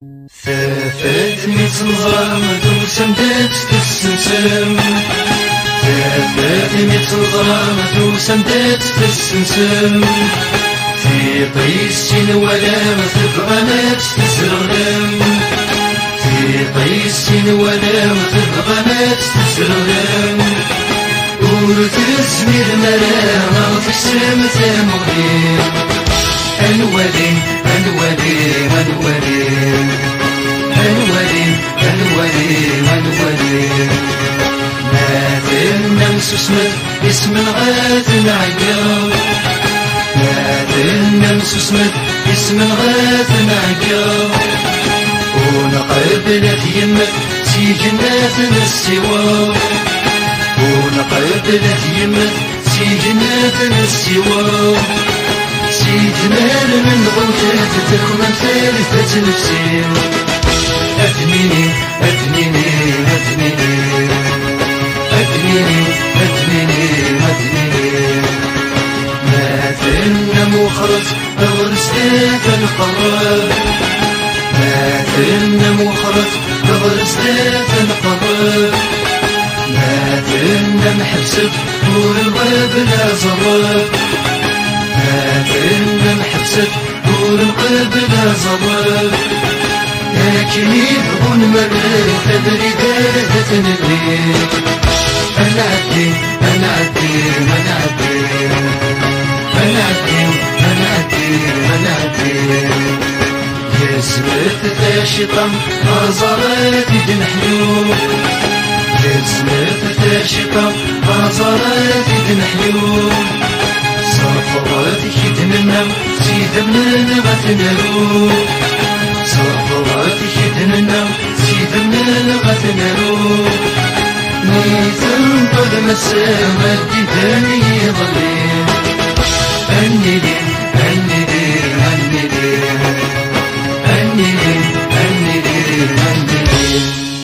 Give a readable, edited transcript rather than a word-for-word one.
ثافاتني تنظر توسمدت تسنسم ثافاتني تنظر توسمدت تسنسم في قيسين ولا تبغانات تزرغم في قيسين ولا تبغانات تزرغم ورتسمي المرام في السم ثمغير الولي الولي الولي الولي الولي الولي ما نمس اسم غاث نعقل ما نمس اسم غاث نعقل ونقبلت يمك سي جنات السوا ونقبلت يمك سي جنات السوا سي جمال من غوثات تكمن ثالثة نفسي أدميني أدميني أدميني أدميني أدميني أدميني ما ثلنا مخرج غرستات القرار ما ثلنا مخرج غرستات القرار ما ثلنا محبسك طول الغاب لا زرار ما ثلنا محبسك طول الغاب لا زرار لكن يبغون مرة تدري دارة تنبي أنا عدي أنا عدي أنا عدي أنا عدي أنا عدي أنا عدي يا سمرت ذا شيطان غزرات يدنحيو يا سمرت ذا شيطان غزرات يدنحيو صفرات يدننا سيد من غتنرو صفرات يدننا سيد من غتنرو ميتن طلم السما الدفاني يضلي